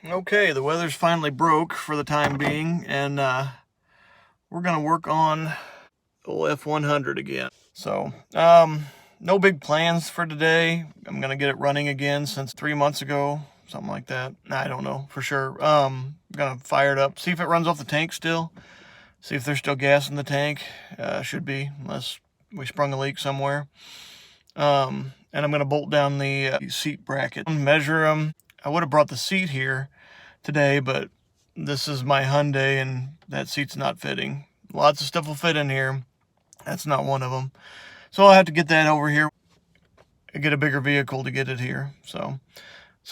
Okay, the weather's finally broke for the time being, and we're gonna work on old F100 again. So, no big plans for today. I'm gonna get it running again since 3 months ago, something like that. I don't know for sure. I'm gonna fire it up, see if it runs off the tank still, see if there's still gas in the tank. Should be, unless we sprung a leak somewhere. And I'm gonna bolt down the seat bracket, measure them. I would have brought the seat here today, but this is my Hyundai and that seat's not fitting. Lots of stuff will fit in here. That's not one of them. So I'll have to get that over here, get a bigger vehicle to get it here. So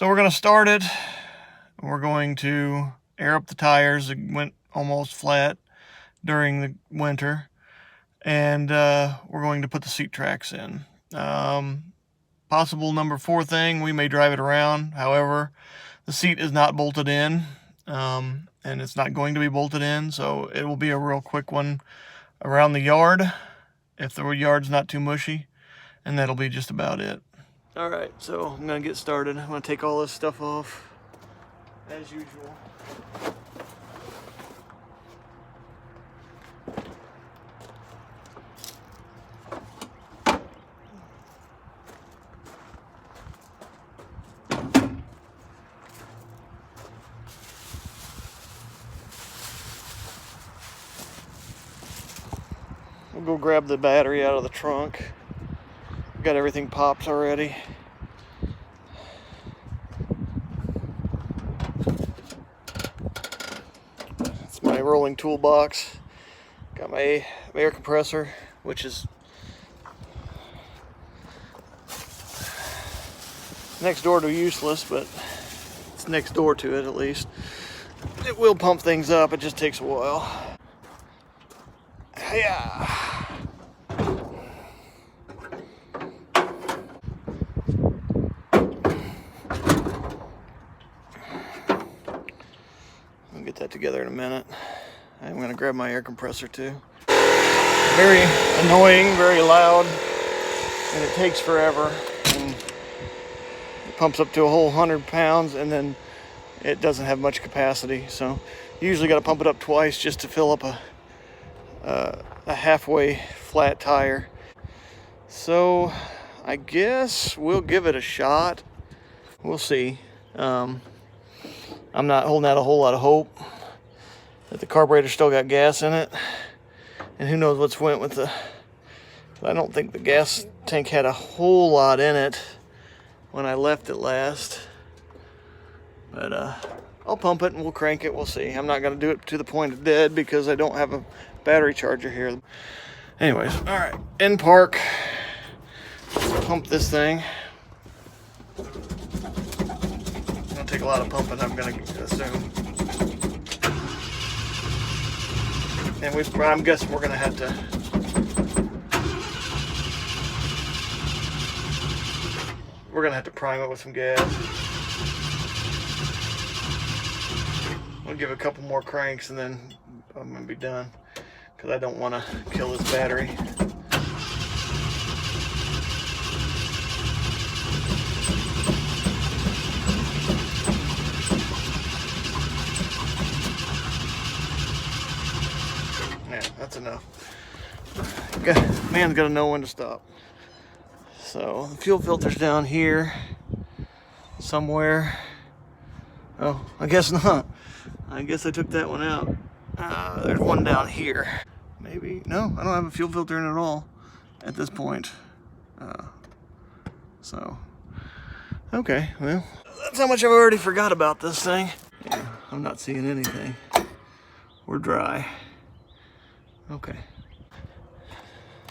we're going to start it. We're going to air up the tires. It went almost flat during the winter. And we're going to put the seat tracks in. Possible number 4 thing, we may drive it around. However, the seat is not bolted in, and it's not going to be bolted in, so it will be a real quick one around the yard, if the yard's not too mushy, and that'll be just about it. Alright, so I'm going to get started. I'm going to take all this stuff off, as usual. We'll go grab the battery out of the trunk. Got everything popped already. It's my rolling toolbox. Got my air compressor, which is next door to useless, but it's next door to it at least. It will pump things up, it just takes a while. Yeah. I'll get that together in a minute. I'm going to grab my air compressor too. Very annoying, very loud, and it takes forever. And it pumps up to a whole 100 pounds, and then it doesn't have much capacity. So you usually got to pump it up twice just to fill up a halfway flat tire. So I guess we'll give it a shot. We'll see. I'm not holding out a whole lot of hope that the carburetor still got gas in it, and who knows what's went with the, I don't think the gas tank had a whole lot in it when I left it last, but I'll pump it and we'll crank it. We'll see. I'm not going to do it to the point of dead because I don't have a battery charger here. Anyways, all right, in park. Pump this thing. It's gonna take a lot of pumping, I'm gonna assume. And I'm guessing we're gonna have to prime it with some gas. We'll give it a couple more cranks and then I'm gonna be done, because I don't want to kill this battery. Yeah, that's enough. Man's got to know when to stop. So the fuel filter's down here somewhere. Oh, I guess not. I guess I took that one out. There's one down here. Maybe. No, I don't have a fuel filter in at all at this point. So, okay, well, that's how much I've already forgot about this thing. Yeah, I'm not seeing anything. We're dry. Okay.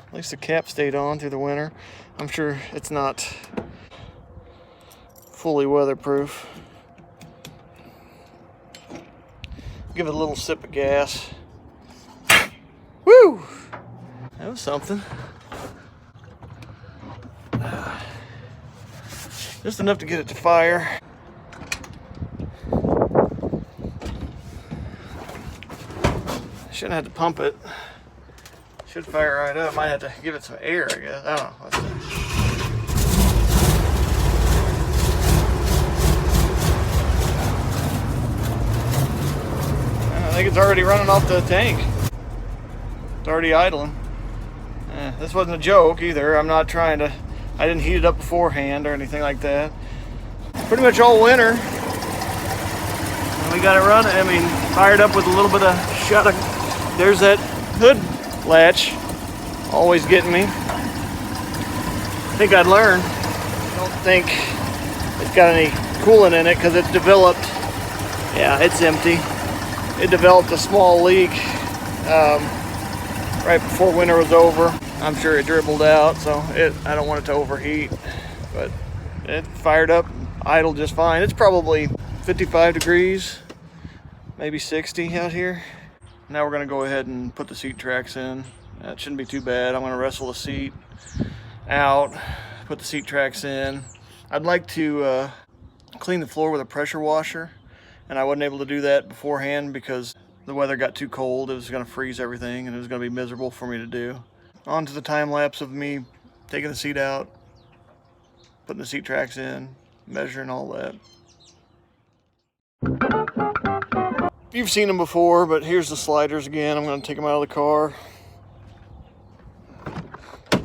At least the cap stayed on through the winter. I'm sure it's not fully weatherproof. Give it a little sip of gas. Woo! That was something. Just enough to get it to fire. Shouldn't have to pump it. Should fire right up. Might have to give it some air, I guess. I don't know. Let's see. think it's already running off the tank. It's already idling. This wasn't a joke either. I'm not trying to, I didn't heat it up beforehand or anything like that. Pretty much all winter. And we got it running, I mean, fired up with a little bit of shot of, there's that hood latch. Always getting me. I think I'd learn. I don't think it's got any coolant in it because it's developed. Yeah, it's empty. It developed a small leak right before winter was over. I'm sure it dribbled out, so I don't want it to overheat. But it fired up, idled just fine. It's probably 55 degrees, maybe 60 out here. Now we're gonna go ahead and put the seat tracks in. That shouldn't be too bad. I'm gonna wrestle the seat out, put the seat tracks in. I'd like to clean the floor with a pressure washer, and I wasn't able to do that beforehand because the weather got too cold. It was gonna freeze everything and it was gonna be miserable for me to do. On to the time lapse of me taking the seat out, putting the seat tracks in, measuring all that. You've seen them before, but here's the sliders again. I'm gonna take them out of the car.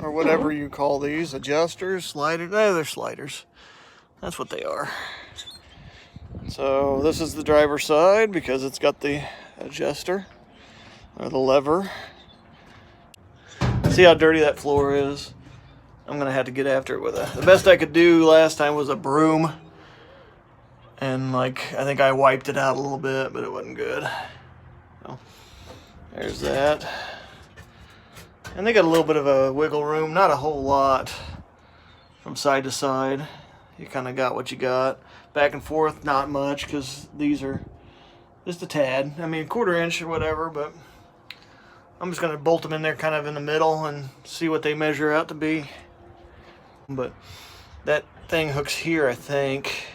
Or whatever you call these, adjusters, sliders. No, they're sliders. That's what they are. So this is the driver's side because it's got the adjuster or the lever. See how dirty that floor is? I'm gonna have to get after it with the best I could do last time was a broom. And like, I think I wiped it out a little bit, but it wasn't good. So there's that. And they got a little bit of a wiggle room, not a whole lot from side to side. You kind of got what you got. Back and forth, not much, because these are just a tad. I mean, 1/4 inch or whatever, but I'm just gonna bolt them in there kind of in the middle and see what they measure out to be. But that thing hooks here, I think.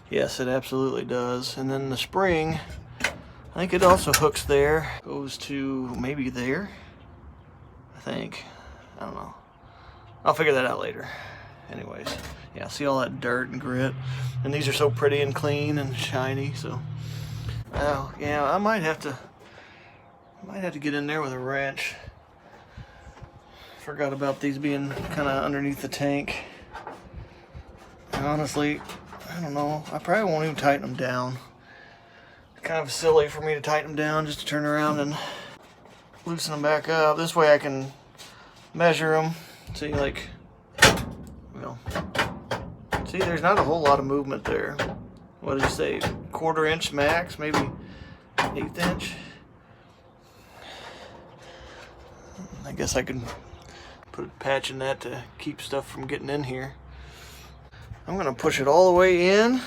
Yes, it absolutely does. And then the spring, I think it also hooks there. Goes to maybe there, I think. I don't know. I'll figure that out later. Anyways, yeah, see all that dirt and grit? And these are so pretty and clean and shiny, so. Oh, yeah, I might have to get in there with a wrench. Forgot about these being kind of underneath the tank. And honestly, I don't know. I probably won't even tighten them down. It's kind of silly for me to tighten them down just to turn around and loosen them back up. This way I can measure them. See, like, well, see, there's not a whole lot of movement there. What did you say? 1/4 inch max, maybe 1/8 inch. I guess I can put a patch in that to keep stuff from getting in here. I'm gonna push it all the way in.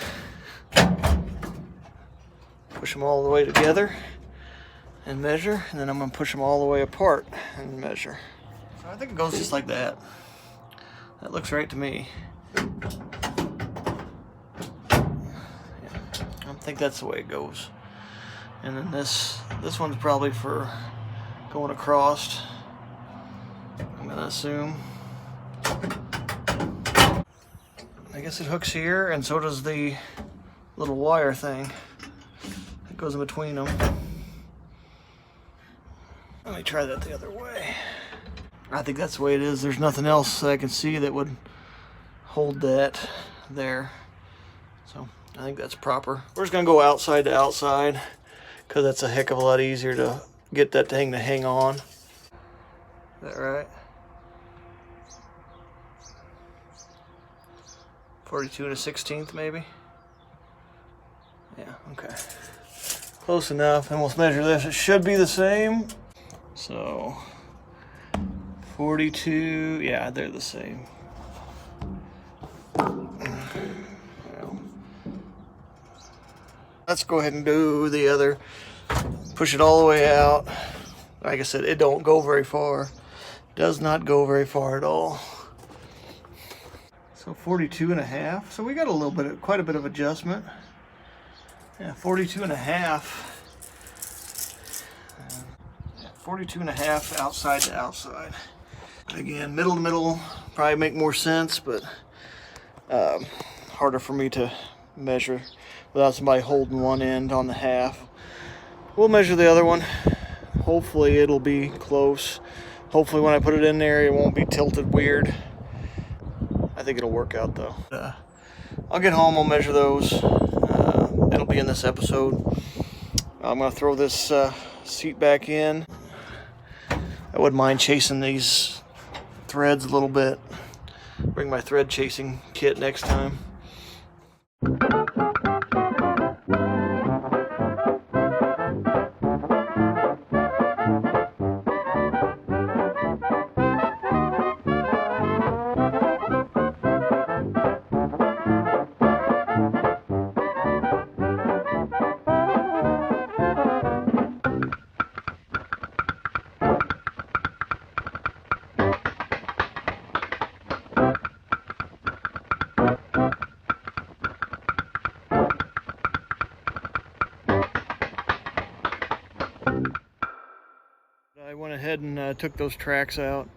Push them all the way together and measure, and then I'm gonna push them all the way apart and measure. So I think it goes just like that. That looks right to me. Yeah, I think that's the way it goes. And then this one's probably for going across, I'm gonna assume. I guess it hooks here, and so does the little wire thing. It goes in between them. Let me try that the other way. I think that's the way it is. There's nothing else that I can see that would hold that there. So I think that's proper. We're just gonna go outside to outside because that's a heck of a lot easier to get that thing to hang on. Is that right? 42 1/16 maybe? Yeah, okay. Close enough, and we'll measure this. It should be the same. So 42, yeah, they're the same. Well, let's go ahead and do the other. Push it all the way out. Like I said, it don't go very far. Does not go very far at all. So 42 1/2. So we got a little bit, quite a bit of adjustment. Yeah, 42 1/2. 42 1/2 outside to outside. Again, middle to middle probably make more sense, but harder for me to measure without somebody holding one end on the half. we'll measure the other one. Hopefully it'll be close. Hopefully when I put it in there, it won't be tilted weird. I think it'll work out though. I'll get home, I'll measure those. It'll be in this episode. I'm gonna throw this seat back in. I wouldn't mind chasing these threads a little bit. Bring my thread chasing kit next time. I went ahead and took those tracks out.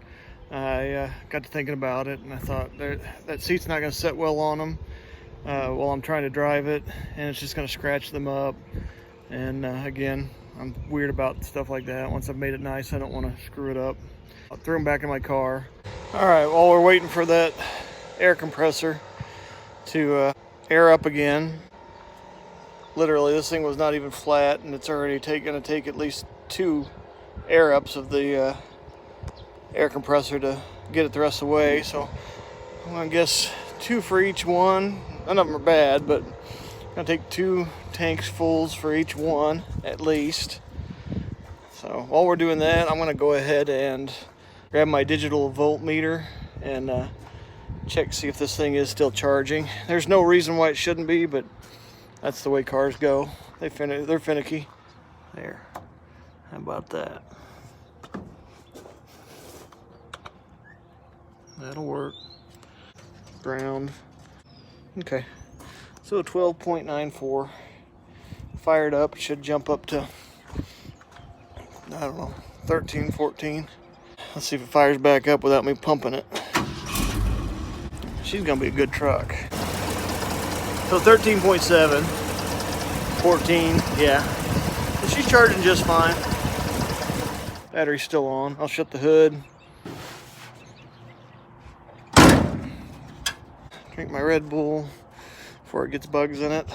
I got to thinking about it, and I thought that seat's not going to set well on them while I'm trying to drive it, and it's just going to scratch them up. And again, I'm weird about stuff like that. Once I've made it nice, I don't want to screw it up. I threw them back in my car. All right, while we're waiting for that air compressor to air up again, literally this thing was not even flat, and it's already going to take at least 2 air ups of the air compressor to get it the rest of the way. So I'm gonna guess 2 for each one. None of them are bad, but I'm gonna take 2 tanks fulls for each one at least. So while we're doing that, I'm gonna go ahead and grab my digital voltmeter and check to see if this thing is still charging. There's no reason why it shouldn't be, but that's the way cars go. They're finicky. There. How about that? That'll work. Ground. Okay. So 12.94. Fired up. It should jump up to, I don't know, 13, 14. Let's see if it fires back up without me pumping it. She's gonna be a good truck. So 13.7. 14, yeah. So she's charging just fine. Battery's still on. I'll shut the hood. Drink my Red Bull before it gets bugs in it.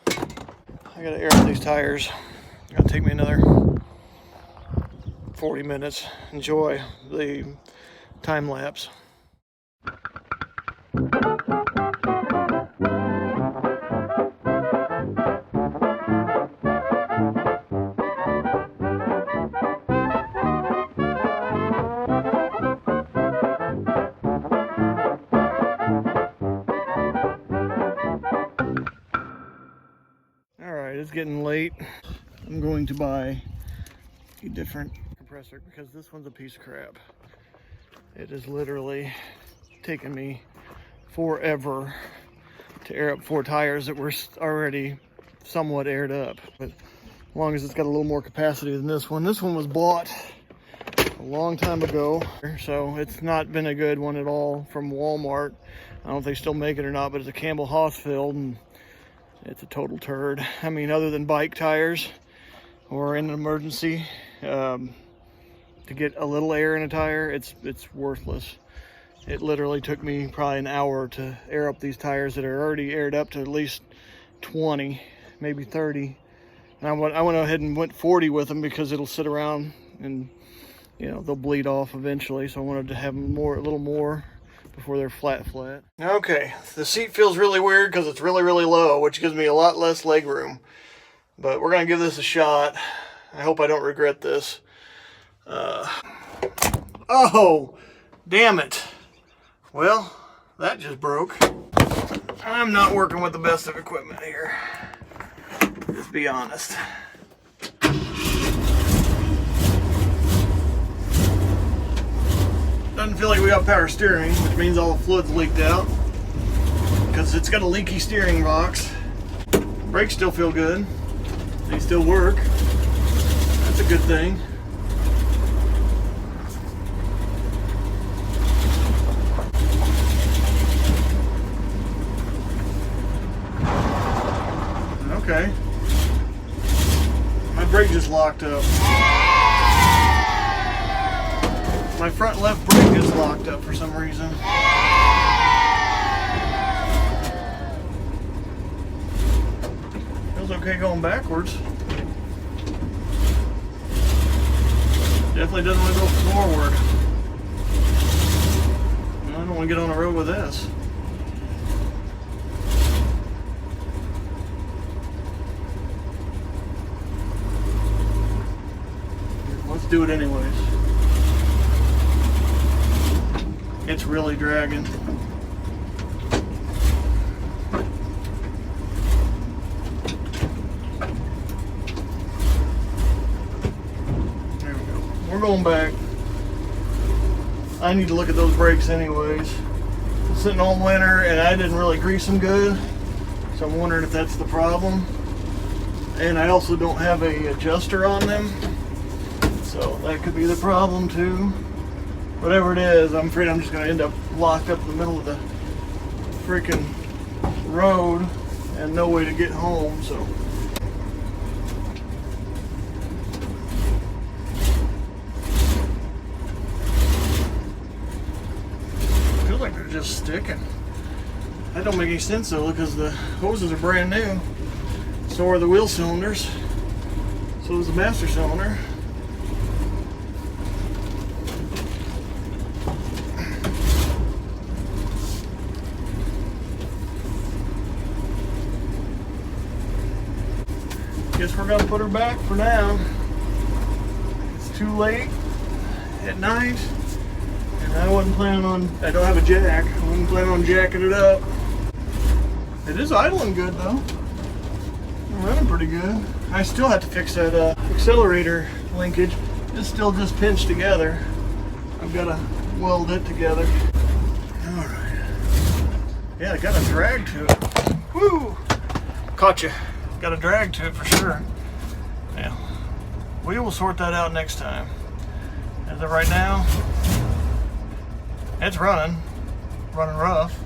I gotta air out these tires. It's gonna take me another 40 minutes. Enjoy the time lapse. It's getting late. I'm going to buy a different compressor because this one's a piece of crap. It has literally taken me forever to air up 4 tires that were already somewhat aired up. But as long as it's got a little more capacity than this one. This one was bought a long time ago, so it's not been a good one at all from Walmart. I don't know if they still make it or not, but it's a Campbell Hausfeld, and it's a total turd. I mean, other than bike tires or in an emergency, to get a little air in a tire, it's worthless. It literally took me probably an hour to air up these tires that are already aired up to at least 20, maybe 30. And I went ahead and went 40 with them because it'll sit around and, you know, they'll bleed off eventually. So I wanted to have them a little more before they're flat. Okay, the seat feels really weird because it's really low, which gives me a lot less leg room. But we're gonna give this a shot. I hope I don't regret this. Oh, damn it. Well, that just broke. I'm not working with the best of equipment here. Just be honest. Doesn't feel like we got power steering, which means all the fluid's leaked out because it's got a leaky steering box. Brakes still feel good. They still work. That's a good thing. is locked up. My front left brake is locked up for some reason. Feels okay going backwards. Definitely doesn't want to go forward. I don't want to get on the road with this. Let's do it anyways. It's really dragging. There we go. We're going back. I need to look at those brakes anyways. I'm sitting all winter and I didn't really grease them good. So I'm wondering if that's the problem. And I also don't have a adjuster on them. So that could be the problem too. Whatever it is, I'm afraid I'm just going to end up locked up in the middle of the freaking road and no way to get home. So feels like they're just sticking. That don't make any sense though, because the hoses are brand new. So are the wheel cylinders. So is the master cylinder. Guess we're gonna put her back for now. It's too late at night, and I wasn't planning on, I don't have a jack. I wasn't planning on jacking it up. It is idling good though. I'm running pretty good. I still have to fix that accelerator linkage. It's still just pinched together. I've got to weld it together. All right. Yeah, I got a drag to it. Woo! Caught you. Got a drag to it for sure. Yeah, we will sort that out next time. As of right now, it's running rough.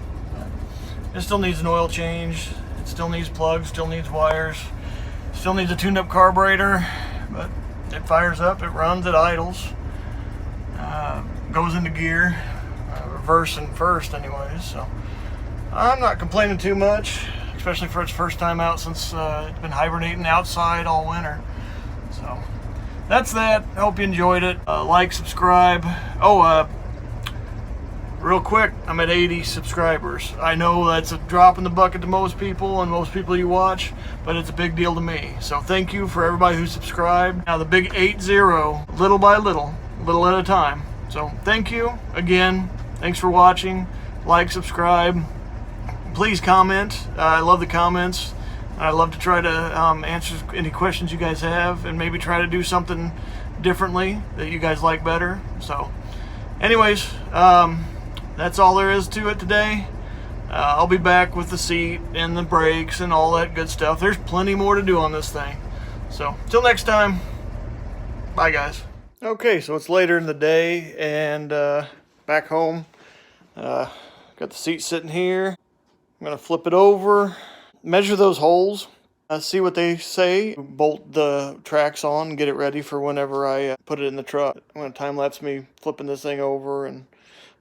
It still needs an oil change. It still needs plugs, still needs wires, still needs a tuned up carburetor, but it fires up, it runs, it idles, goes into gear, reverse and first anyways. So I'm not complaining too much, especially for its first time out since it's been hibernating outside all winter. So that's that. I hope you enjoyed it. Like, subscribe. Oh, real quick, I'm at 80 subscribers. I know that's a drop in the bucket to most people and most people you watch, but it's a big deal to me. So thank you for everybody who subscribed. Now the big 80, little by little at a time. So thank you again. Thanks for watching. Like, subscribe. Please comment. I love the comments. I love to try to answer any questions you guys have and maybe try to do something differently that you guys like better. So anyways, that's all there is to it today. I'll be back with the seat and the brakes and all that good stuff. There's plenty more to do on this thing. So till next time, bye guys. Okay, so it's later in the day and back home. Got the seat sitting here. I'm going to flip it over, measure those holes, see what they say, bolt the tracks on, get it ready for whenever I put it in the truck. I'm going to time-lapse me flipping this thing over and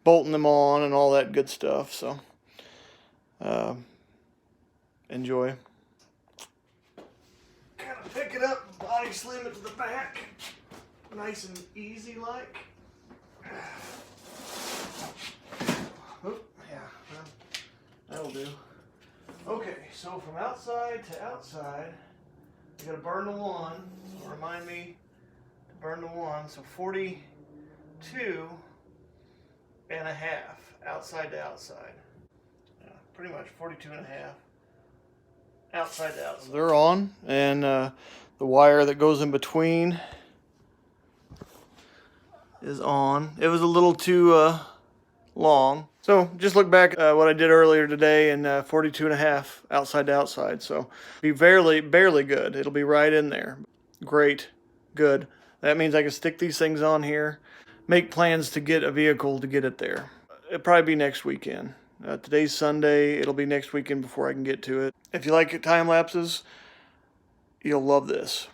bolting them on and all that good stuff. So, enjoy. Kind of pick it up, body slam it to the back, nice and easy like. Oop, yeah. That'll do. Okay, so from outside to outside, you gotta burn the one. So remind me to burn the one. So 42 and a half outside to outside. Yeah, pretty much 42 and a half outside to outside. They're on, and the wire that goes in between is on. It was a little too long. So just look back at what I did earlier today, and 42 and a half outside to outside. So be barely good. It'll be right in there. Great, good. That means I can stick these things on here, make plans to get a vehicle to get it there. It'll probably be next weekend. Today's Sunday. It'll be next weekend before I can get to it. If you like time lapses, you'll love this.